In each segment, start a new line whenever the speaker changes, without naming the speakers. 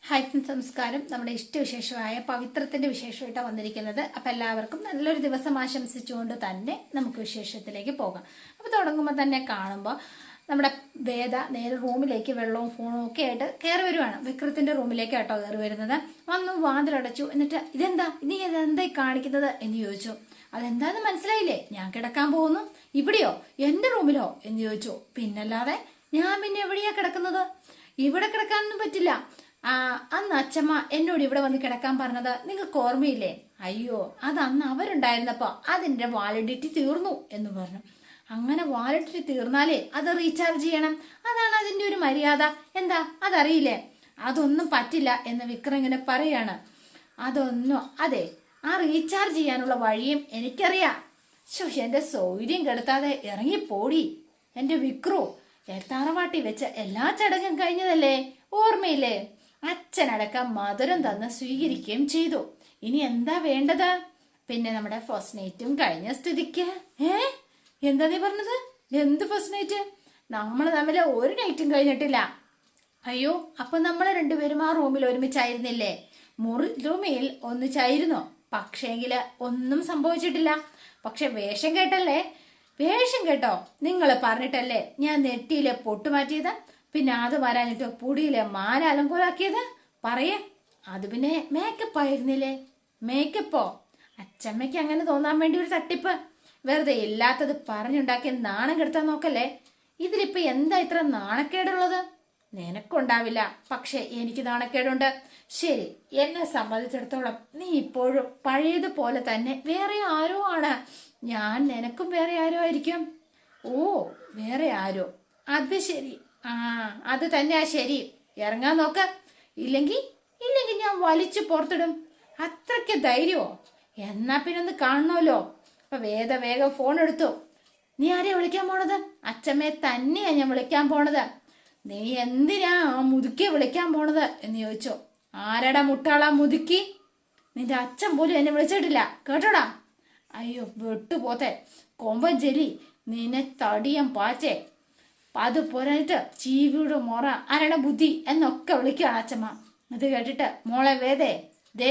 Hi friends, നമസ്കാരം. നമ്മുടെ ഇഷ്ടവിശേഷമായ പവിത്രത്തിന്റെ വിശേഷമായിട്ടാണ് വന്നിരിക്കുന്നത്. അപ്പം എല്ലാവർക്കും നല്ലൊരു ദിവസം ആശംസിച്ചുകൊണ്ട് തന്നെ നമുക്ക് വിശേഷത്തിലേക്ക് പോകാം. അപ്പോൾ തുടങ്ങുമ്പോൾ തന്നെ കാണുമ്പോൾ നമ്മുടെ വേദ നേരെ റൂമിലേക്ക് വെള്ളവും ഫോണും ഒക്കെ ആയിട്ട് കയറി വരുവാണ്. വിക്രത്തിന്റെ റൂമിലേക്ക് കേട്ടോ കയറി വരുന്നത്. വന്നു വാതിലടച്ചു. എന്നിട്ട് നീ ഇതെന്തായി കാണിക്കുന്നത് എന്ന് ചോദിച്ചു. അതെന്താന്ന് മനസ്സിലായില്ലേ? ഞാൻ കിടക്കാൻ പോകുന്നു. ഇവിടെയോ? എന്റെ റൂമിലോ എന്ന് ചോദിച്ചു. പിന്നല്ലാതെ ഞാൻ പിന്നെ എവിടെയാ കിടക്കുന്നത്? ഇവിടെ കിടക്കാനൊന്നും പറ്റില്ല. അന്ന് അച്ഛമ്മ എന്നോട് ഇവിടെ വന്ന് കിടക്കാൻ പറഞ്ഞത് നിങ്ങൾക്ക് ഓർമ്മയില്ലേ? അയ്യോ, അത് അന്ന് അവരുണ്ടായിരുന്നപ്പോ അതിന്റെ വാലിഡിറ്റി തീർന്നു എന്ന് പറഞ്ഞു. അങ്ങനെ വാലിഡിറ്റി തീർന്നാലേ അത് റീചാർജ് ചെയ്യണം. അതാണ് അതിന്റെ ഒരു മര്യാദ. എന്താ അതറിയില്ലേ? അതൊന്നും പറ്റില്ല എന്ന് വിക്രം ഇങ്ങനെ പറയാണ്. അതെ, ആ റീചാർജ് ചെയ്യാനുള്ള വഴിയും എനിക്കറിയാം. എന്റെ സൗകര്യം കെടുത്താതെ ഇറങ്ങിപ്പോടി. എന്റെ വിക്രു, തറവാട്ടി വെച്ച എല്ലാ ചടങ്ങും കഴിഞ്ഞതല്ലേ? ഓർമ്മയില്ലേ? അച്ഛനടക്കം മധുരം തന്ന് സ്വീകരിക്കുകയും ചെയ്തു. ഇനി എന്താ വേണ്ടത്? പിന്നെ നമ്മുടെ ഫസ്റ്റ് നൈറ്റും കഴിഞ്ഞ സ്ഥിതിക്ക് എന്താ നീ പറഞ്ഞത്? എന്ത് ഫസ്റ്റ് നൈറ്റ്? നമ്മൾ തമ്മിൽ ഒരു നൈറ്റും കഴിഞ്ഞിട്ടില്ല. അയ്യോ, അപ്പൊ നമ്മൾ രണ്ടുപേരും ആ റൂമിൽ ഒരുമിച്ചായിരുന്നില്ലേ? റൂമിൽ ഒന്നിച്ചായിരുന്നു. പക്ഷേങ്കില് ഒന്നും സംഭവിച്ചിട്ടില്ല. പക്ഷെ വേഷം കേട്ടല്ലേ? വേഷം കേട്ടോ? നിങ്ങൾ പറഞ്ഞിട്ടല്ലേ ഞാൻ നെറ്റിയിലെ പൊട്ടുമാറ്റിയത്? പിന്നെ അത് വരാനിട്ട് പൊടിയിലെ മാല അലങ്കോലാക്കിയത്? പറയേ. അത് പിന്നെ മേക്കപ്പ് ആയിരുന്നില്ലേ? മേക്കപ്പോ? അച്ചമ്മയ്ക്ക് അങ്ങനെ തോന്നാൻ വേണ്ടി ഒരു തട്ടിപ്പ്. വെറുതെ ഇല്ലാത്തത് പറഞ്ഞുണ്ടാക്കിയ നാണം കെടുത്താൻ നോക്കല്ലേ. ഇതിലിപ്പോ എന്താ ഇത്ര നാണക്കേടുള്ളത്? നിനക്കുണ്ടാവില്ല, പക്ഷെ എനിക്ക് നാണക്കേടുണ്ട്. ശരി, എന്നെ സംബന്ധിച്ചിടത്തോളം നീ ഇപ്പോഴും പഴയതുപോലെ തന്നെ വേറെ ആരോ ആണ്. ഞാൻ നിനക്കും വേറെ ആരോ ആയിരിക്കും. ഓ, വേറെ ആരോ? അത് ശരി. അത് തന്നെയാ ശരി. ഇറങ്ങാൻ നോക്ക. ഇല്ലെങ്കിൽ ഞാൻ വലിച്ചു പുറത്തിടും. അത്രയ്ക്ക് ധൈര്യമോ? എന്നാ പിന്നെ ഒന്ന് കാണണമല്ലോ. അപ്പൊ വേഗം ഫോൺ എടുത്തു. നീ ആരെയാ വിളിക്കാൻ പോണത്? അച്ഛമ്മയെ തന്നെയാ ഞാൻ വിളിക്കാൻ പോണത്. നീ എന്തിനാ ആ മുതുക്കിയെ വിളിക്കാൻ പോണത് എന്ന് ചോദിച്ചു. ആരടാ മുട്ടാളാ മുതുക്കി? നിന്റെ അച്ഛൻ പോലും എന്നെ വിളിച്ചിട്ടില്ല കേട്ടോടാ. അയ്യോ വെട്ടുപോത്തെ കൊമ്പൻ ചെലി, നിന്നെ തടിയം പാച്ചേ. അത് പോരായിട്ട് ചീവിയുടെ മോറ, ആരുടെ ബുദ്ധി എന്നൊക്കെ വിളിക്കുകയാണ് അച്ഛമ്മ. അത് കേട്ടിട്ട് മോളെ വേദേ, ദേ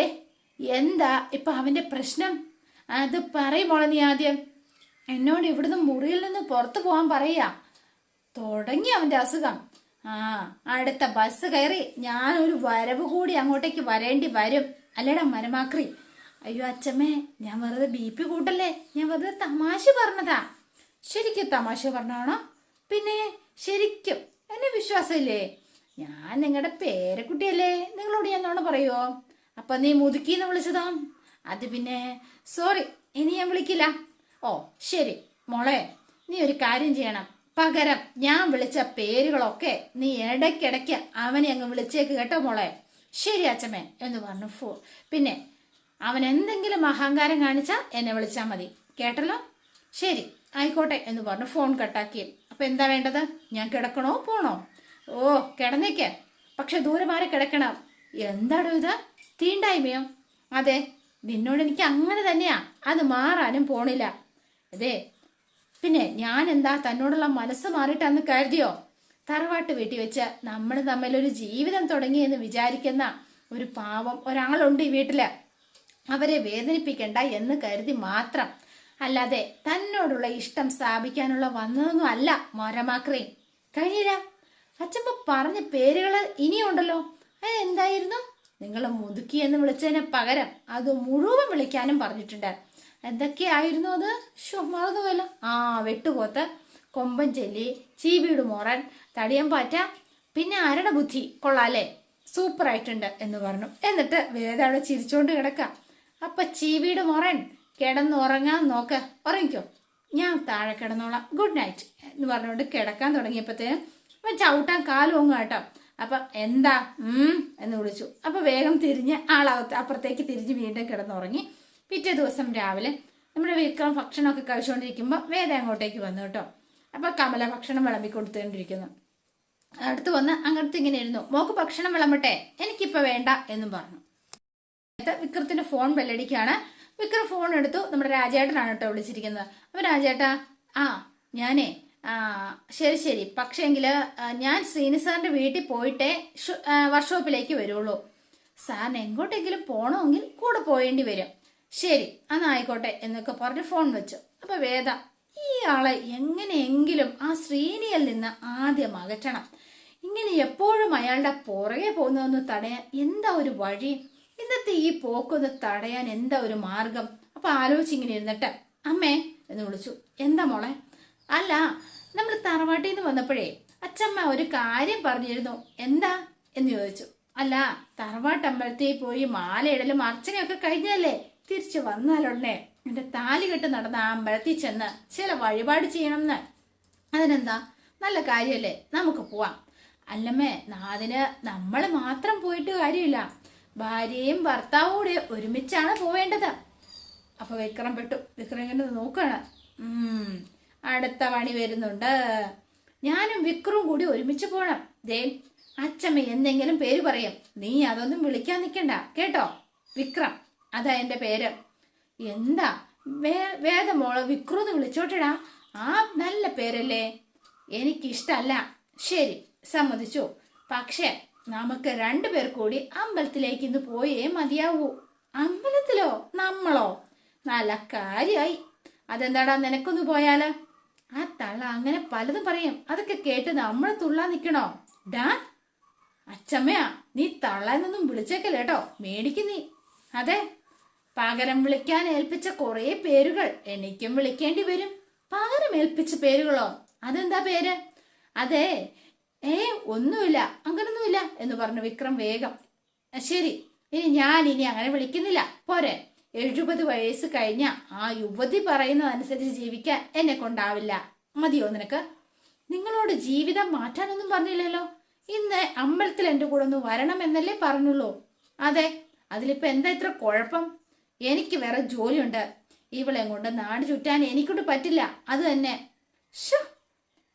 എന്താ ഇപ്പൊ അവന്റെ പ്രശ്നം? അത് പറയും മോളെ. നീ ആദ്യം എന്നോട് ഇവിടുന്ന് മുറിയിൽ നിന്ന് പുറത്തു പോകാൻ പറയാ. തുടങ്ങി അവന്റെ അസുഖം. അടുത്ത ബസ് കയറി ഞാനൊരു വരവ് കൂടി അങ്ങോട്ടേക്ക് വരേണ്ടി വരും. അല്ലേടാ മരമാക്രി? അയ്യോ അച്ഛമ്മേ, ഞാൻ വെറുതെ BP കൂട്ടല്ലേ. ഞാൻ വെറുതെ തമാശ പറഞ്ഞതാ. ശരിക്കും തമാശ പറഞ്ഞാണോ? പിന്നെ ശരിക്കും എന്നെ വിശ്വാസമില്ലേ? ഞാൻ നിങ്ങളുടെ പേരക്കുട്ടിയല്ലേ? നിങ്ങളോട് ഞാൻ നോണ പറയുവോ? അപ്പൊ നീ മുതുക്കിന്ന് വിളിച്ചതാ? അത് പിന്നെ സോറി, ഇനി ഞാൻ വിളിക്കില്ല. ഓ ശരി മോളെ, നീ ഒരു കാര്യം ചെയ്യണം. പകരം ഞാൻ വിളിച്ച പേരുകളൊക്കെ നീ ഇടയ്ക്കിടയ്ക്ക് അവനെ അങ്ങ് വിളിച്ചേക്ക് കേട്ടോ മോളെ. ശരി അച്ഛമ്മേ എന്ന് പറഞ്ഞു. പിന്നെ അവൻ എന്തെങ്കിലും അഹങ്കാരം കാണിച്ചാൽ എന്നെ വിളിച്ചാൽ മതി കേട്ടല്ലോ. ശരി ആയിക്കോട്ടെ എന്ന് പറഞ്ഞു ഫോൺ കട്ടാക്കി. അപ്പൊ എന്താ വേണ്ടത്? ഞാൻ കിടക്കണോ പോണോ? ഓ കിടന്നേക്ക്, പക്ഷെ ദൂരെ മാറി കിടക്കണം. എന്താടോ ഇത്? തീണ്ടായ്മയോ? അതെ, നിന്നോട് എനിക്ക് അങ്ങനെ തന്നെയാ. അത് മാറാനും പോണില്ല. അതെ, പിന്നെ ഞാൻ എന്താ തന്നോടുള്ള മനസ്സ് മാറിയിട്ടെന്ന് കരുതിയോ? തറവാട്ട് വീട്ടിൽ വെച്ച് നമ്മൾ തമ്മിലൊരു ജീവിതം തുടങ്ങിയെന്ന് വിചാരിക്കുന്ന ഒരു പാവം ഒരാളുണ്ട് ഈ വീട്ടില്. അവരെ വേദനിപ്പിക്കണ്ട എന്ന് കരുതി മാത്രം. അല്ലാതെ തന്നോടുള്ള ഇഷ്ടം സ്ഥാപിക്കാനുള്ള വന്നതൊന്നും അല്ല മരമാക്രി. കഴിഞ്ഞില്ല. അച്ഛമ്മ പറഞ്ഞ പേരുകള് ഇനിയുണ്ടല്ലോ. എന്തായിരുന്നു? നിങ്ങൾ മുതുക്കി എന്ന് വിളിച്ചതിന് പകരം അത് മുഴുവൻ വിളിക്കാനും പറഞ്ഞിട്ടുണ്ട്. എന്തൊക്കെയായിരുന്നു അത്? മറന്നുപോയല്ലോ. വെട്ടുപോത്ത്, കൊമ്പൻ ചെല്ലി, ചീവീട് മോറൻ, തടിയം പാറ്റ, പിന്നെ ആരുടെ ബുദ്ധി കൊള്ളാലേ, സൂപ്പറായിട്ടുണ്ട് എന്ന് പറഞ്ഞു. എന്നിട്ട് വേദ അവിടെ ചിരിച്ചോണ്ട് കിടക്കാം. അപ്പൊ ചീവീട് മോറൻ കിടന്നുറങ്ങാൻ നോക്ക്. ഉറങ്ങിക്കോ, ഞാൻ താഴെ കിടന്നോളാം, ഗുഡ് നൈറ്റ് എന്ന് പറഞ്ഞുകൊണ്ട് കിടക്കാൻ തുടങ്ങിയപ്പോഴത്തേനും അപ്പൊ ചവിട്ടാൻ കാലും കേട്ടോ. അപ്പൊ എന്താ എന്ന് വിളിച്ചു. അപ്പൊ വേഗം തിരിഞ്ഞ് അപ്പുറത്തേക്ക് തിരിഞ്ഞ് വീണ്ടും കിടന്നുറങ്ങി. പിറ്റേ ദിവസം രാവിലെ നമ്മുടെ വിക്രം ഭക്ഷണമൊക്കെ കഴിച്ചുകൊണ്ടിരിക്കുമ്പോൾ വേദ അങ്ങോട്ടേക്ക് വന്നു കേട്ടോ. അപ്പൊ കമല ഭക്ഷണം വിളമ്പി കൊടുത്തുകൊണ്ടിരിക്കുന്നു. അടുത്ത് വന്ന് അങ്ങനത്തെ ഇങ്ങനെ ഇരുന്നു. മോക്ക് ഭക്ഷണം വിളമ്പട്ടെ? എനിക്കിപ്പോ വേണ്ട എന്നും പറഞ്ഞു. വിക്രത്തിന്റെ ഫോൺ ബെല്ലടിക്കാണ്. വിക്രം ഫോൺ എടുത്തു. നമ്മുടെ രാജേട്ടനാണ് കേട്ടോ വിളിച്ചിരിക്കുന്നത്. അപ്പൊ രാജേട്ടാ, ഞാനേ ആ ശരി ശരി, പക്ഷേങ്കിൽ ഞാൻ ശ്രീനി സാറിന്റെ വീട്ടിൽ പോയിട്ടേ വർക്ക്ഷോപ്പിലേക്ക് വരുള്ളൂ. സാറിന് എങ്ങോട്ടെങ്കിലും പോകണമെങ്കിൽ കൂടെ പോയേണ്ടി വരും. ശരി എന്നായിക്കോട്ടെ എന്നൊക്കെ പറഞ്ഞ് ഫോൺ വെച്ചു. അപ്പൊ വേദ ഈ ആളെ എങ്ങനെയെങ്കിലും ആ ശ്രീനിയിൽ നിന്ന് ആദ്യം അകറ്റണം. ഇങ്ങനെ എപ്പോഴും അയാളുടെ പുറകെ പോകുന്നതൊന്ന് തടയാൻ എന്താ ഒരു വഴി? ഇന്നത്തെ ഈ പോക്കൊന്ന് തടയാൻ എന്താ ഒരു മാർഗം? അപ്പൊ ആലോചിച്ചിങ്ങനെ ഇരുന്നിട്ട് അമ്മേ എന്ന് വിളിച്ചു. എന്താ മോളെ? അല്ല, നമ്മൾ തറവാട്ടിൽ നിന്ന് വന്നപ്പോഴേ അച്ചമ്മ ഒരു കാര്യം പറഞ്ഞിരുന്നു. എന്താ എന്ന് ചോദിച്ചു. അല്ല, തറവാട്ടമ്പലത്തിൽ പോയി മാലയിടലും അർച്ചനയൊക്കെ കഴിഞ്ഞല്ലേ, തിരിച്ചു വന്നാലുടനെ എന്റെ താലികെട്ട് നടന്ന ആ അമ്പലത്തിൽ ചെന്ന് ചില വഴിപാട് ചെയ്യണമെന്ന്. അതിനെന്താ, നല്ല കാര്യമല്ലേ, നമുക്ക് പോവാം. അല്ലമ്മേ, അതിന് നമ്മൾ മാത്രം പോയിട്ട് കാര്യമില്ല, ഭാര്യയും ഭർത്താവും കൂടെ ഒരുമിച്ചാണ് പോവേണ്ടത്. അപ്പൊ വിക്രം പെട്ടു. വിക്രം ഇങ്ങനെ നോക്കാണ്. അടുത്ത പണി വരുന്നുണ്ട്. ഞാനും വിക്രവും കൂടി ഒരുമിച്ച് പോണം. ദേ അച്ചമ്മ എന്തെങ്കിലും പേര് പറയും, നീ അതൊന്നും വിളിക്കാൻ നിൽക്കണ്ട കേട്ടോ. വിക്രം, അതാ എന്റെ പേര്. എന്താ വേദമോള് വിക്രം എന്ന് വിളിച്ചോട്ടടാ, ആ നല്ല പേരല്ലേ. എനിക്കിഷ്ടല്ല. ശരി സമ്മതിച്ചു, പക്ഷെ നമുക്ക് രണ്ടുപേർ കൂടി അമ്പലത്തിലേക്ക് ഇന്ന് പോയേ മതിയാവൂ. അമ്പലത്തിലോ? നമ്മളോ? നല്ല കാര്യായി. അതെന്താടാ, നിനക്കൊന്ന് പോയാലോ? ആ തള്ള അങ്ങനെ പലതും പറയും, അതൊക്കെ കേട്ട് നമ്മൾ തുള്ളാൻ നിക്കണോ? ഡാ അച്ചമ്മയാ, നീ തള്ളാനൊന്നും വിളിച്ചേക്കല്ലേട്ടോ, മേടിക്കും നീ. അതെ, പകരം വിളിക്കാൻ ഏൽപ്പിച്ച കുറെ പേരുകൾ എനിക്കും വിളിക്കേണ്ടി വരും. പകരം ഏൽപ്പിച്ച പേരുകളോ? അതെന്താ പേര്? അതെ ഒന്നുമില്ല, അങ്ങനൊന്നുമില്ല എന്ന് പറഞ്ഞു വിക്രം വേഗം. ശരി, ഇനി അങ്ങനെ വിളിക്കുന്നില്ല, പോരെ. 70 വയസ്സ് കഴിഞ്ഞ ആ യുവതി പറയുന്നതനുസരിച്ച് ജീവിക്കാൻ എന്നെ കൊണ്ടാവില്ല. മതിയോ നിനക്ക്? നിങ്ങളോട് ജീവിതം മാറ്റാനൊന്നും പറഞ്ഞില്ലല്ലോ. ഇന്ന് അമ്പലത്തിൽ എന്റെ കൂടെ ഒന്ന് വരണം എന്നല്ലേ പറഞ്ഞുള്ളൂ. അതെ, അതിലിപ്പോ എന്താ ഇത്ര കുഴപ്പം? എനിക്ക് വേറെ ജോലിയുണ്ട്. ഇവളെ കൊണ്ട് നാട് ചുറ്റാൻ എനിക്കൊണ്ട് പറ്റില്ല. അത് തന്നെ.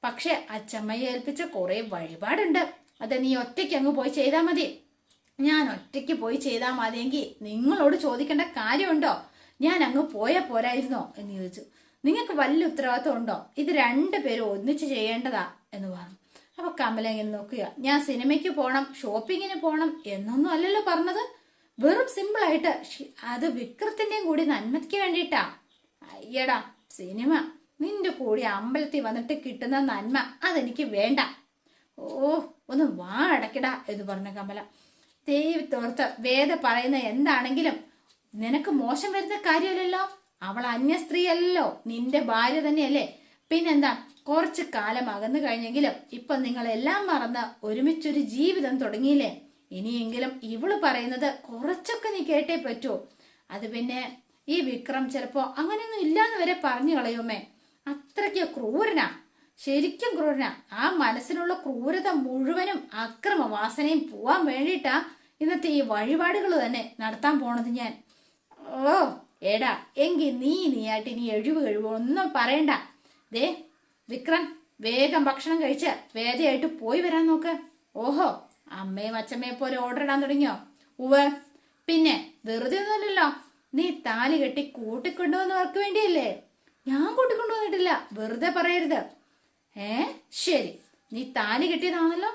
പക്ഷെ അച്ചമ്മയെ ഏൽപ്പിച്ച കുറെ വഴിപാടുണ്ട്. അത് നീ ഒറ്റയ്ക്ക് അങ്ങ് പോയി ചെയ്താൽ മതി. ഞാൻ ഒറ്റയ്ക്ക് പോയി ചെയ്താൽ മതിയെങ്കിൽ നിങ്ങളോട് ചോദിക്കേണ്ട കാര്യമുണ്ടോ? ഞാൻ അങ്ങ് പോയാ പോരായിരുന്നോ എന്ന് ചോദിച്ചു. നിങ്ങൾക്ക് വലിയ ഉത്തരവാദിത്വം ഉണ്ടോ? ഇത് രണ്ടുപേരും ഒന്നിച്ച് ചെയ്യേണ്ടതാ എന്ന് പറഞ്ഞു. അപ്പൊ കമല ഇങ്ങനെ നോക്കുക. ഞാൻ സിനിമയ്ക്ക് പോണം, ഷോപ്പിങ്ങിന് പോണം എന്നൊന്നും അല്ലല്ലോ പറഞ്ഞത്. വെറും സിമ്പിൾ ആയിട്ട് അത് വിക്രത്തിന്റെയും കൂടി നന്മയ്ക്ക് വേണ്ടിയിട്ടാ. അയ്യടാ സിനിമ, നിന്റെ കൂടി അമ്പലത്തിൽ വന്നിട്ട് കിട്ടുന്ന നന്മ അതെനിക്ക് വേണ്ട. ഒന്ന് വാ അടക്കടാ എന്ന് പറഞ്ഞ കമല. ദൈവത്തോർത്ത് വേദ പറയുന്ന എന്താണെങ്കിലും നിനക്ക് മോശം വരുന്ന കാര്യമല്ലല്ലോ. അവൾ അന്യ സ്ത്രീയല്ലോ, നിന്റെ ഭാര്യ തന്നെയല്ലേ. പിന്നെന്താ, കുറച്ച് കാലം അകന്നു കഴിഞ്ഞെങ്കിലും ഇപ്പൊ നിങ്ങളെല്ലാം മറന്ന് ഒരുമിച്ചൊരു ജീവിതം തുടങ്ങിയില്ലേ. ഇനിയെങ്കിലും ഇവള് പറയുന്നത് കുറച്ചൊക്കെ നീ കേട്ടേ പറ്റൂ. അത് പിന്നെ ഈ വിക്രം ചിലപ്പോ അങ്ങനെയൊന്നും ഇല്ലാന്ന് വരെ പറഞ്ഞു കളയുമേ. അത്രയ്ക്ക് ക്രൂരനാ, ശരിക്കും ക്രൂരനാ. ആ മനസ്സിലുള്ള ക്രൂരത മുഴുവനും അക്രമവാസനയും പോവാൻ വേണ്ടിയിട്ടാ ഇന്നത്തെ ഈ വഴിപാടുകൾ തന്നെ നടത്താൻ പോണത് ഞാൻ. ഓ എടാ, എങ്കിൽ നീയായിട്ട് ഇനി കഴിവോ ഒന്നും പറയണ്ട. ദേ വിക്രം, വേഗം ഭക്ഷണം കഴിച്ച് വേദയായിട്ട് പോയി വരാൻ നോക്ക്. ഓഹോ, അമ്മയും അച്ഛമ്മയെ പോലെ ഓർഡർ ഇടാൻ തുടങ്ങിയോ? ഉവ്വ്, പിന്നെ വെറുതെ ഒന്നുമല്ലല്ലോ. നീ താലി കെട്ടി കൂട്ടിക്കൊണ്ടുവന്നവർക്ക് വേണ്ടിയല്ലേ. ഞാൻ കൂട്ടിക്കൊണ്ടുവന്നിട്ടില്ല, വെറുതെ പറയരുത്. ശരി, നീ താലി കെട്ടിയതാണല്ലോ,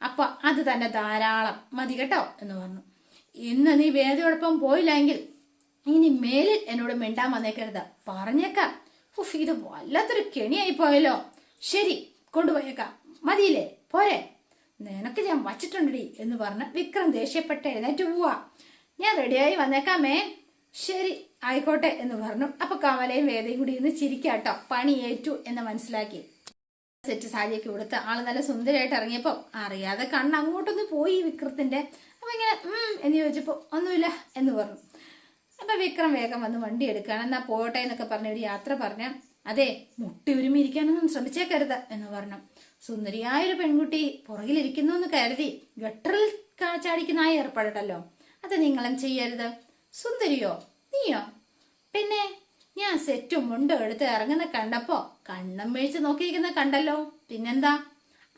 അപ്പൊ അത് തന്നെ ധാരാളം മതി കേട്ടോ എന്ന് പറഞ്ഞു. ഇന്ന് നീ വേദയോടൊപ്പം പോയില്ലെങ്കിൽ ഇനി മേലിൽ എന്നോട് മിണ്ടാൻ വന്നേക്കരുത്, പറഞ്ഞേക്കാം. ഇത് വല്ലാത്തൊരു കെണിയായി പോയല്ലോ. ശരി, കൊണ്ടുപോയേക്കാം, മതിയില്ലേ, പോരെ. നിനക്ക് ഞാൻ വച്ചിട്ടുണ്ടടി എന്ന് പറഞ്ഞ് വിക്രം ദേഷ്യപ്പെട്ട് എഴുന്നേറ്റ് പോവാ. ഞാൻ റെഡിയായി വന്നേക്കാമേ. ശരി ആയിക്കോട്ടെ എന്ന് പറഞ്ഞു. അപ്പൊ കമലയും വേദയും കൂടി ഇന്ന് ചിരിക്കാട്ടോ, പണി ഏറ്റു എന്ന് മനസ്സിലാക്കി. സെറ്റ് സാരിയൊക്കെ കൊടുത്ത് ആള് നല്ല സുന്ദരമായിട്ട് ഇറങ്ങിയപ്പോ അറിയാതെ കണ്ണ് അങ്ങോട്ടൊന്ന് പോയി വിക്രത്തിന്റെ. അപ്പൊ ഇങ്ങനെ എന്ന് ചോദിച്ചപ്പോ ഒന്നുമില്ല എന്ന് പറഞ്ഞു. അപ്പൊ വിക്രം വേഗം വന്ന് വണ്ടി എടുക്കുകയാണ്. എന്നാ പോട്ടെ എന്നൊക്കെ പറഞ്ഞ ഒരു യാത്ര പറഞ്ഞ. അതെ, മുട്ടി ഉരുമിയിരിക്കാനൊന്നും ശ്രമിച്ചേക്കരുത് എന്ന് പറഞ്ഞു. സുന്ദരിയായൊരു പെൺകുട്ടി പുറകിലിരിക്കുന്നു എന്ന് കരുതി ഗട്ടറിൽ ചാടിക്കുന്ന ആ ഏർപ്പാടല്ലോ, അത് നിങ്ങളും ചെയ്യരുത്. സുന്ദരിയോ? നീയോ? പിന്നെ ഞാൻ സെറ്റും മുണ്ടും എടുത്ത് ഇറങ്ങുന്ന കണ്ടപ്പോ കണ്ണം വീഴ്ച നോക്കിയിരിക്കുന്ന കണ്ടല്ലോ. പിന്നെന്താ?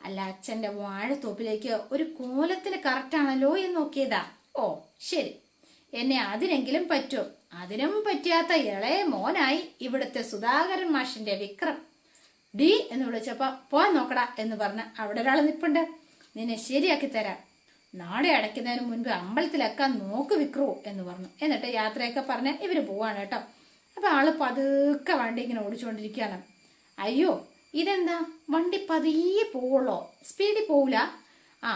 അല്ല, അച്ഛന്റെ വാഴത്തോപ്പിലേക്ക് ഒരു കോലത്തിന് കറക്റ്റാണല്ലോ എന്ന് നോക്കിയതാ. ഓ ശരി, എന്നെ അതിനെങ്കിലും പറ്റും. അതിനും പറ്റാത്ത ഇളയ മോനായി ഇവിടുത്തെ സുധാകരൻ മാഷിന്റെ വിക്രം. ഡി എന്ന് വിളിച്ചപ്പോ പോവാൻ നോക്കടാ എന്ന് പറഞ്ഞ് അവിടെ ഒരാൾ നിപ്പുണ്ട്. നിന്നെ ശരിയാക്കി തരാം, നാളെ അടയ്ക്കുന്നതിന് മുൻപ് അമ്പലത്തിലൊക്കെ നോക്ക് വിക്രു എന്ന് പറഞ്ഞു. എന്നിട്ട് യാത്രയൊക്കെ പറഞ്ഞ് ഇവര് പോവാണ് കേട്ടോ. അപ്പൊ ആള് പതുക്കെ വണ്ടി ഇങ്ങനെ ഓടിച്ചുകൊണ്ടിരിക്കുകയാണ്. അയ്യോ ഇതെന്താ വണ്ടി പതിയെ പോവുള്ളോ, സ്പീഡിൽ പോവില്ല? ആ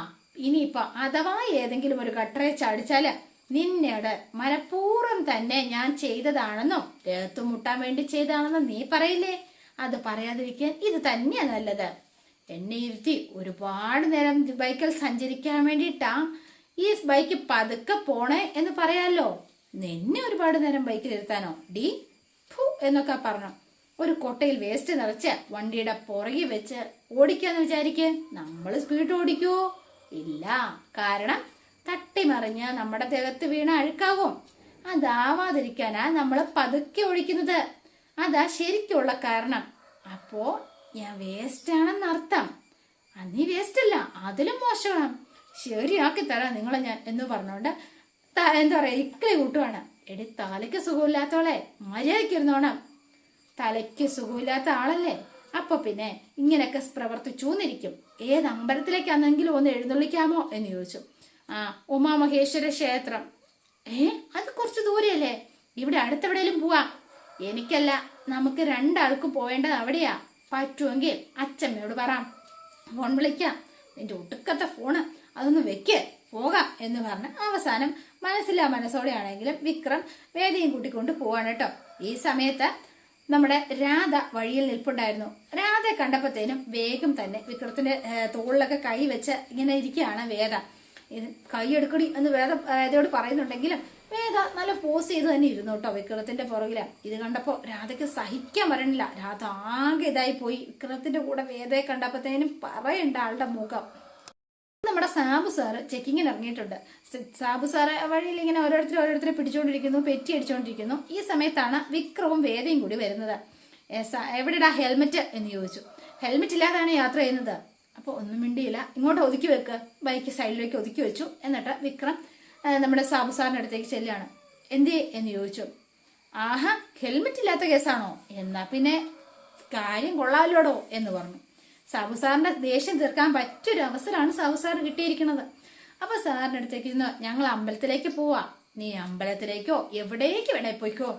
ഇനിയിപ്പൊ അഥവാ ഏതെങ്കിലും ഒരു കട്ടറെ ചടിച്ചാല് നിന്നോട് മനഃപൂർവ്വം തന്നെ ഞാൻ ചെയ്തതാണെന്നോ ദേഹത്ത് മുട്ടാൻ വേണ്ടി ചെയ്തതാണെന്നോ നീ പറയില്ലേ? അത് പറയാതിരിക്കാൻ ഇത് തന്നെയാ നല്ലത്. എന്നെ ഇരുത്തി ഒരുപാട് നേരം ബൈക്കിൽ സഞ്ചരിക്കാൻ വേണ്ടിയിട്ടാ ഈ ബൈക്ക് പതുക്കെ പോണേ എന്ന് പറയാലോ. നിന്നെ ഒരുപാട് നേരം ബൈക്കിൽ ഇരുത്താനോ ഡി ഫു എന്നൊക്കെ പറഞ്ഞു. ഒരു കൊട്ടയിൽ വേസ്റ്റ് നിറച്ച് വണ്ടിയുടെ പുറകിൽ വെച്ച് ഓടിക്കാന്ന് വിചാരിക്കേ, നമ്മൾ സ്പീഡ് ഓടിക്കുവോ? ഇല്ല. കാരണം തട്ടിമറിഞ്ഞ് നമ്മുടെ ദേഹത്ത് വീണ അഴുക്കാവും. അതാവാതിരിക്കാനാ നമ്മൾ പതുക്കെ ഓടിക്കുന്നത്. അതാ ശരിക്കുള്ള കാരണം. അപ്പോ ഞാൻ വേസ്റ്റ് ആണെന്നർത്ഥം. നീ വേസ്റ്റ് അല്ല, അതിലും മോശമാണ്. ശരിയാക്കി തരാം നിങ്ങളെ ഞാൻ എന്ന് പറഞ്ഞോണ്ട് എന്താ പറയാ ഇക്കളി കൂട്ടുവാണ്. എടി തലയ്ക്ക് സുഖമില്ലാത്തോളെ മര്യാദയ്ക്ക് ഇരുന്നോണം. തലയ്ക്ക് സുഖമില്ലാത്ത ആളല്ലേ, അപ്പൊ പിന്നെ ഇങ്ങനെയൊക്കെ പ്രവർത്തിച്ചൂന്നിരിക്കും. ഏത് അമ്പലത്തിലേക്കാണെങ്കിലും ഒന്ന് എഴുന്നള്ളിക്കാമോ എന്ന് ചോദിച്ചു. ആ ഉമാമഹേശ്വര ക്ഷേത്രം. അത് കുറച്ച് ദൂരെയല്ലേ, ഇവിടെ അടുത്തെവിടെയും പോവാം. എനിക്കല്ല, നമുക്ക് രണ്ടാൾക്കും പോവേണ്ടത് അവിടെയാ. പറ്റുമെങ്കിൽ അച്ഛമ്മയോട് പറയാം, ഫോൺ വിളിക്കാം. നിന്റെ ഒടുക്കത്തെ ഫോണ് അതൊന്ന് വെക്ക്, പോകാം എന്ന് പറഞ്ഞ് അവസാനം മനസ്സില്ലാ മനസ്സോടെ ആണെങ്കിലും വിക്രം വേദിയും കൂട്ടിക്കൊണ്ട് പോവാണ് കേട്ടോ. ഈ സമയത്ത് നമ്മുടെ രാധ വഴിയിൽ നിൽപ്പുണ്ടായിരുന്നു. രാധയെ കണ്ടപ്പോഴത്തേനും വേഗം തന്നെ വിക്രത്തിന്റെ തോളിലൊക്കെ കൈ വെച്ച് ഇങ്ങനെ ഇരിക്കുകയാണ് വേദ. കൈ എടുക്കടി എന്ന് വേദയോട് പറയുന്നുണ്ടെങ്കിലും വേദ നല്ല പോസ് ചെയ്ത് തന്നെ ഇരുന്നു കേട്ടോ വിക്രത്തിന്റെ പുറകില്. ഇത് കണ്ടപ്പോ രാധയ്ക്ക് സഹിക്കാൻ വരണില്ല. രാധ ആകെ ഇതായി പോയി. വിക്രത്തിന്റെ കൂടെ വേദയെ കണ്ടപ്പോഴത്തേനും പറയണ്ട ആളുടെ മുഖം. നമ്മുടെ സാബു സാറ് ചെക്കിങ്ങിന് ഇറങ്ങിയിട്ടുണ്ട്. സാബു സാറ് വഴിയിൽ ഇങ്ങനെ ഓരോരുത്തരെ പിടിച്ചുകൊണ്ടിരിക്കുന്നു, പെറ്റി അടിച്ചുകൊണ്ടിരിക്കുന്നു. ഈ സമയത്താണ് വിക്രവും വേദയും കൂടി വരുന്നത്. എവിടെടാ ഹെൽമെറ്റ് എന്ന് ചോദിച്ചു. ഹെൽമെറ്റ് ഇല്ലാതാണ് യാത്ര ചെയ്യുന്നത്. അപ്പോൾ ഒന്നും മിണ്ടിയില്ല. ഇങ്ങോട്ട് ഒതുക്കി വെക്ക്, ബൈക്ക് സൈഡിലേക്ക് ഒതുക്കി വെച്ചു. എന്നിട്ട് വിക്രം നമ്മുടെ സാബു സാറിന്റെ അടുത്തേക്ക് ചെല്ലുകയാണ്. എന്തേ എന്ന് ചോദിച്ചു. ആഹാ ഹെൽമെറ്റ് ഇല്ലാത്ത കേസാണോ, എന്നാ പിന്നെ കാര്യം കൊള്ളാലോടോ എന്ന് പറഞ്ഞു. സാബു സാറിന്റെ ദേഷ്യം തീർക്കാൻ പറ്റിയൊരു അവസരമാണ് സാബു സാറിന് കിട്ടിയിരിക്കുന്നത്. അപ്പൊ സാറിന്റെ അടുത്തേക്ക് ഇരുന്ന് ഞങ്ങൾ അമ്പലത്തിലേക്ക് പോവാ, നീ അമ്പലത്തിലേക്കോ എവിടേക്ക് വേണേ പോയിക്കോ,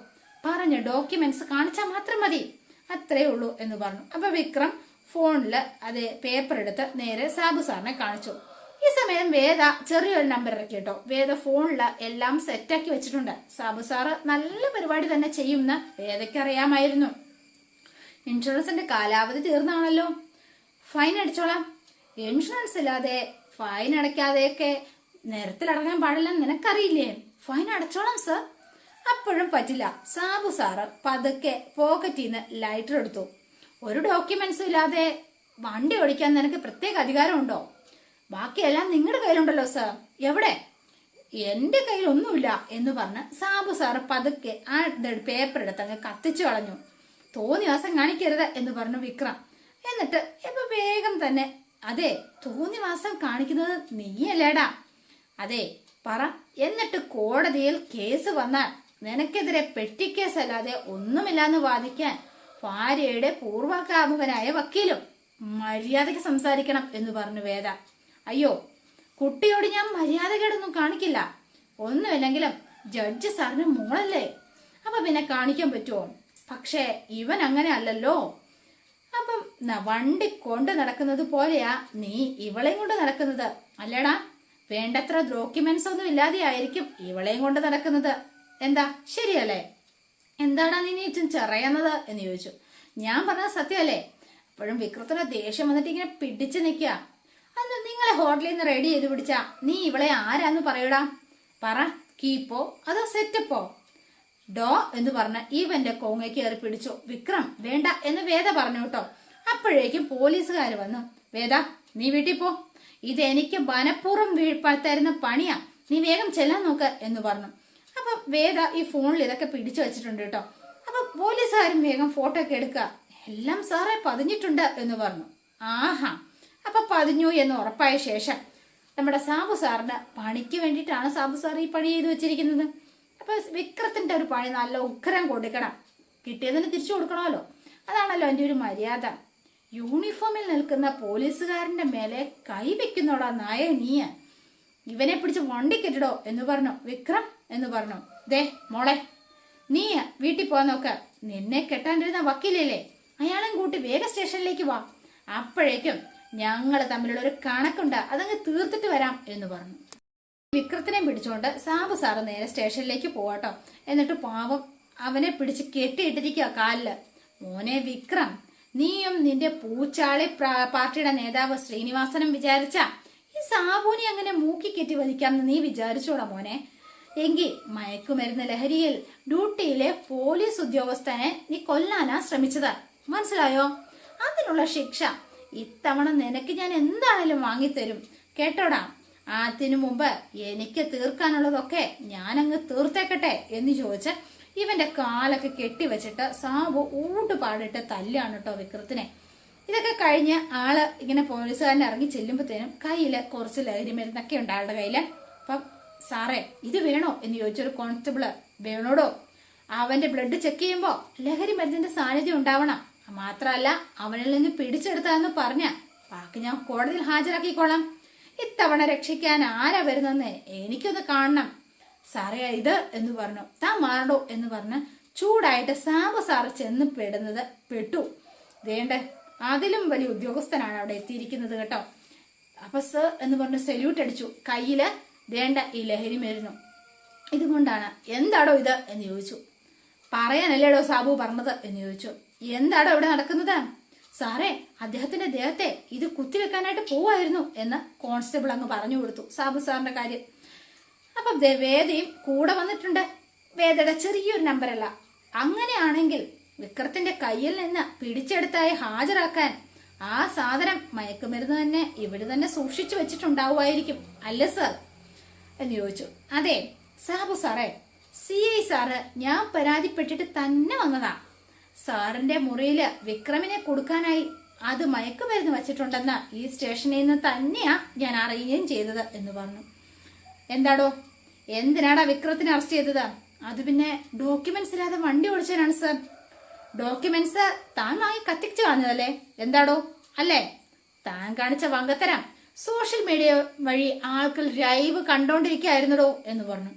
പറഞ്ഞു ഡോക്യുമെന്റ്സ് കാണിച്ചാൽ മാത്രം മതി, അത്രേ ഉള്ളൂ എന്ന് പറഞ്ഞു. അപ്പൊ വിക്രം ഫോണില് അതേ പേപ്പർ എടുത്ത് നേരെ സാബു സാറിനെ കാണിച്ചു. ഈ സമയം വേദ ചെറിയൊരു നമ്പർ ഇറക്കി കേട്ടോ. വേദ ഫോണില് എല്ലാം സെറ്റാക്കി വെച്ചിട്ടുണ്ട്. സാബു സാറ് നല്ല പരിപാടി തന്നെ ചെയ്യുമെന്ന് വേദയ്ക്ക് അറിയാമായിരുന്നു. ഇൻഷുറൻസിന്റെ കാലാവധി തീർന്നാണല്ലോ, ഫൈൻ അടിച്ചോളാം. ഇൻഷുറൻസ് ഇല്ലാതെ ഫൈൻ അടയ്ക്കാതെയൊക്കെ നിരത്തിലിറങ്ങാൻ പാടില്ലെന്ന് നിനക്കറിയില്ലേ? ഫൈൻ അടച്ചോളാം സർ. അപ്പോഴും പറ്റില്ല. സാബു സാറ് പതുക്കെ പോക്കറ്റിൽ നിന്ന് ലൈറ്റർ എടുത്തു. ഒരു ഡോക്യുമെന്റ്സും ഇല്ലാതെ വണ്ടി ഓടിക്കാൻ നിനക്ക് പ്രത്യേക അധികാരമുണ്ടോ? ബാക്കിയെല്ലാം നിങ്ങളുടെ കയ്യിലുണ്ടല്ലോ സർ. എവിടെ? എന്റെ കയ്യിൽ ഒന്നുമില്ല എന്ന് പറഞ്ഞ് സാബു സാറ് പതുക്കെ ആ പേപ്പർ എടുത്ത് അങ്ങ് കത്തിച്ചു കളഞ്ഞു. തോന്നിവാസം കാണിക്കരുത് എന്ന് പറഞ്ഞു വിക്രം. എന്നിട്ട് ഇപ്പൊ വേഗം തന്നെ അതെ തോന്നിവാസം കാണിക്കുന്നത് നീയല്ലേടാ, അതെ പറ. എന്നിട്ട് കോടതിയിൽ കേസ് വന്നാൽ നിനക്കെതിരെ പെട്ടിക്കേസ് അല്ലാതെ ഒന്നുമില്ലാന്ന് വാദിക്കാൻ ഭാര്യയുടെ പൂർവ്വകാമുകനായ വക്കീലും. മര്യാദയ്ക്ക് സംസാരിക്കണം എന്ന് പറഞ്ഞു വേദ. അയ്യോ കുട്ടിയോട് ഞാൻ മര്യാദകേടൊന്നും കാണിക്കില്ല. ഒന്നുമില്ലെങ്കിലും ജഡ്ജി സാറിന് മോളല്ലേ, അപ്പൊ പിന്നെ കാണിക്കാൻ പറ്റുമോ? പക്ഷേ ഇവൻ അങ്ങനെ അല്ലല്ലോ. അപ്പം വണ്ടി കൊണ്ട് നടക്കുന്നത് പോലെയാ നീ ഇവളെയും കൊണ്ട് നടക്കുന്നത് അല്ലേടാ. വേണ്ടത്ര ഡോക്യുമെന്റ്സ് ഒന്നും ഇല്ലാതെ ആയിരിക്കും ഇവളെയും കൊണ്ട് നടക്കുന്നത്. എന്താ ശരിയല്ലേ? എന്താടാ നീ ചെറയുന്നത് എന്ന് ചോദിച്ചു. ഞാൻ പറഞ്ഞത് സത്യമല്ലേ? അപ്പോഴും വിക്രത്തിന് ദേഷ്യം വന്നിട്ട് ഇങ്ങനെ പിടിച്ചു നിൽക്കുക. അന്ന് നിങ്ങളെ ഹോട്ടലിൽ നിന്ന് റെഡി ചെയ്ത് പിടിച്ചാ നീ ഇവളെ ആരാന്ന് പറയൂടാ? പറ, കീപ്പോ അതോ സെറ്റപ്പോ? ഡോ എന്ന് പറഞ്ഞ ഇവന്റെ കോങ്ങയ്ക്ക് കയറി പിടിച്ചു. വിക്രം വേണ്ട എന്ന് വേദ പറഞ്ഞു കേട്ടോ. അപ്പോഴേക്കും പോലീസുകാർ വന്നു. വേദ നീ വീട്ടിൽ പോ, ഇത് എനിക്ക് മനഃപൂർവ്വം തരുന്ന പണിയാ, നീ വേഗം ചെല്ലാൻ നോക്ക് എന്ന് പറഞ്ഞു. അപ്പൊ വേദ ഈ ഫോണിൽ ഇതൊക്കെ പിടിച്ചു വെച്ചിട്ടുണ്ട് കേട്ടോ. അപ്പൊ പോലീസുകാരും വേഗം ഫോട്ടോ ഒക്കെ എടുക്കുക. എല്ലാം സാറേ പതിഞ്ഞിട്ടുണ്ട് എന്ന് പറഞ്ഞു. ആഹാ, അപ്പൊ പതിഞ്ഞു എന്ന് ഉറപ്പായ ശേഷം നമ്മുടെ സാബു സാറിന് പണിക്ക് വേണ്ടിയിട്ടാണ് സാബു സാർ ഈ പണി ചെയ്തു വെച്ചിരിക്കുന്നത്. അപ്പൊ വിക്രത്തിന്റെ ഒരു പണി നല്ല ഉഗ്രം കൊടുക്കണം, കിട്ടിയതിന് തിരിച്ചു കൊടുക്കണമല്ലോ, അതാണല്ലോ എൻ്റെ ഒരു മര്യാദ. യൂണിഫോമിൽ നിൽക്കുന്ന പോലീസുകാരന്റെ മേലെ കൈവെക്കുന്നോടാ നായ നീയ. ഇവനെ പിടിച്ച് വണ്ടി കെട്ടിടോ എന്ന് പറഞ്ഞു. വിക്രം എന്ന് പറഞ്ഞു. ദേ മോളെ, നീ വീട്ടിൽ പോവാൻ നോക്ക. നിന്നെ കെട്ടാണ്ടിരുന്ന വക്കീലല്ലേ, അയാളെയും കൂട്ടി വേഗം സ്റ്റേഷനിലേക്ക് വാ. അപ്പോഴേക്കും ഞങ്ങൾ തമ്മിലുള്ള ഒരു കണക്കുണ്ട്, അതങ്ങ് തീർത്തിട്ട് വരാം എന്ന് പറഞ്ഞു. വിക്രത്തിനെ പിടിച്ചുകൊണ്ട് സാബു സാറ് നേരെ സ്റ്റേഷനിലേക്ക് പോവാട്ടോ. എന്നിട്ട് പാവം അവനെ പിടിച്ച് കെട്ടിയിട്ടിരിക്കുക കാലില്. മോനെ വിക്രം, നീയും നിന്റെ പൂച്ചാളി പാർട്ടിയുടെ നേതാവ് ശ്രീനിവാസനും വിചാരിച്ച ഈ സാബുവിനെ അങ്ങനെ മൂക്കി കെട്ടി വലിക്കാമെന്ന് നീ വിചാരിച്ചോടാ മോനെ? എങ്കിൽ മയക്കുമരുന്ന് ലഹരിയിൽ ഡ്യൂട്ടിയിലെ പോലീസ് ഉദ്യോഗസ്ഥനെ നീ കൊല്ലാനാ ശ്രമിച്ചതാ, മനസ്സിലായോ? അതിനുള്ള ശിക്ഷ ഇത്തവണ നിനക്ക് ഞാൻ എന്താണേലും വാങ്ങിത്തരും, കേട്ടോടാ. അതിനു മുമ്പ് എനിക്ക് തീർക്കാനുള്ളതൊക്കെ ഞാനങ്ങ് തീർത്തേക്കട്ടെ എന്ന് ചോദിച്ച് ഇവന്റെ കാലൊക്കെ കെട്ടിവെച്ചിട്ട് സാബു ഊട്ടുപാടിട്ട് തല്ലാണ് കേട്ടോ വിക്രത്തിനെ. ഇതൊക്കെ കഴിഞ്ഞ് ആള് ഇങ്ങനെ പോലീസുകാരൻ ഇറങ്ങി ചെല്ലുമ്പോഴത്തേനും കയ്യില് കുറച്ച് ലഹരി മരുന്നൊക്കെ ഉണ്ട് ആളുടെ കയ്യില്. അപ്പം സാറേ ഇത് വേണോ എന്ന് ചോദിച്ചൊരു കോൺസ്റ്റബിള്. വേണോടോ, അവന്റെ ബ്ലഡ് ചെക്ക് ചെയ്യുമ്പോ ലഹരി മരുന്നിന്റെ സാന്നിധ്യം ഉണ്ടാവണം, മാത്രല്ല അവനിൽ നിന്ന് പിടിച്ചെടുത്താന്ന് പറഞ്ഞ ബാക്കി ഞാൻ കോടതിയിൽ ഹാജരാക്കിക്കോളാം. ഇത്തവണ രക്ഷിക്കാൻ ആരാ വരുന്നെന്ന് എനിക്കൊന്ന് കാണണം സാറേ ഇത് എന്ന് പറഞ്ഞു. താൻ മാറണോ എന്ന് പറഞ്ഞ് ചൂടായിട്ട് സാബു സാറ് ചെന്ന് പെട്ടു. വേണ്ട, അതിലും വലിയ ഉദ്യോഗസ്ഥനാണ് അവിടെ എത്തിയിരിക്കുന്നത് കേട്ടോ. അപ്പൊ സർ എന്ന് പറഞ്ഞ് സല്യൂട്ട് അടിച്ചു. കയ്യില് വേണ്ട ഈ ലഹരി മരുന്നു ഇതുകൊണ്ടാണ്. എന്താടോ ഇത് എന്ന് ചോദിച്ചു. പറയാനല്ലേടോ സാബു പറഞ്ഞത് എന്ന് ചോദിച്ചു. എന്താടോ ഇവിടെ നടക്കുന്നത്? സാറേ, അദ്ദേഹത്തിന്റെ ദേഹത്തെ ഇത് കുത്തിവെക്കാനായിട്ട് പോവായിരുന്നു എന്ന് കോൺസ്റ്റബിൾ അങ്ങ് പറഞ്ഞു കൊടുത്തു സാബു സാറിന്റെ കാര്യം. അപ്പൊ വേദയും കൂടെ വന്നിട്ടുണ്ട്. വേദയുടെ ചെറിയൊരു നമ്പറല്ല. അങ്ങനെയാണെങ്കിൽ വിക്രത്തിന്റെ കയ്യിൽ നിന്ന് പിടിച്ചെടുത്തായി ഹാജരാക്കാൻ ആ സാധനം മയക്കുമരുന്ന് തന്നെ ഇവിടെ തന്നെ സൂക്ഷിച്ചു വെച്ചിട്ടുണ്ടാവുമായിരിക്കും അല്ലേ സർ എന്ന് ചോദിച്ചു. അതെ സാബു സാറേ, CI സാറ് ഞാൻ പരാതിപ്പെട്ടിട്ട് തന്നെ വന്നതാ. സാറിന്റെ മുറിയില് വിക്രമിനെ കൊടുക്കാനായി അത് മയക്കുമരുന്ന് വെച്ചിട്ടുണ്ടെന്ന് ഈ സ്റ്റേഷനിൽ നിന്ന് തന്നെയാ ഞാൻ അറിയുകയും ചെയ്തത് എന്ന് പറഞ്ഞു. എന്താടോ, എന്തിനാടാ വിക്രത്തിനെ അറസ്റ്റ് ചെയ്തത്? അത് പിന്നെ ഡോക്യുമെന്റ്സ് ഇല്ലാതെ വണ്ടി ഓടിച്ചതിനാണ് സർ. ഡോക്യുമെന്റ്സ് താൻ വാങ്ങി കത്തിച്ചു കളഞ്ഞതല്ലേ? എന്താടോ അല്ലേ? താൻ കാണിച്ച വങ്കത്തരം സോഷ്യൽ മീഡിയ വഴി ആൾക്കാർ ലൈവ് കണ്ടോണ്ടിരിക്കുകയായിരുന്നടോ എന്ന് പറഞ്ഞു.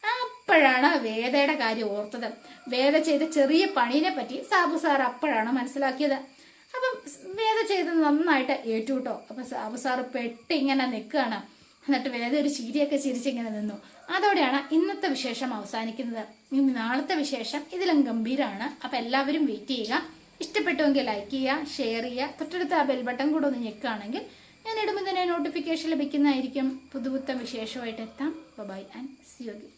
അപ്പോഴാണ് വേദയുടെ കാര്യം ഓർത്തത്. വേദ ചെയ്ത ചെറിയ പണീനെ പറ്റി സാബു സാർ അപ്പോഴാണ് മനസ്സിലാക്കിയത്. അപ്പം വേദ ചെയ്തത് നന്നായിട്ട് ഏറ്റുട്ടോ. അപ്പൊ സാബു സാറ് പെട്ടിങ്ങനെ നിൽക്കുകയാണ്. എന്നിട്ട് വേദ ഒരു ചിരിയൊക്കെ ചിരിച്ചിങ്ങനെ നിന്നു. അതോടെയാണ് ഇന്നത്തെ വിശേഷം അവസാനിക്കുന്നത്. ഇനി നാളത്തെ വിശേഷം ഇതിലും ഗംഭീരമാണ്. അപ്പൊ എല്ലാവരും വെയിറ്റ് ചെയ്യുക. ഇഷ്ടപ്പെട്ടുവെങ്കിൽ ലൈക്ക് ചെയ്യുക, ഷെയർ ചെയ്യുക. തൊട്ടടുത്ത് ആ ബെൽ ബട്ടൺ കൂടെ ഒന്ന് ഞെക്കുകയാണെങ്കിൽ ഞാൻ ഇടുമ്പോൾ തന്നെ നോട്ടിഫിക്കേഷൻ ലഭിക്കുന്നതായിരിക്കും. പുതുപുത്തൻ വിശേഷമായിട്ട് എത്താം. Bye and see you again.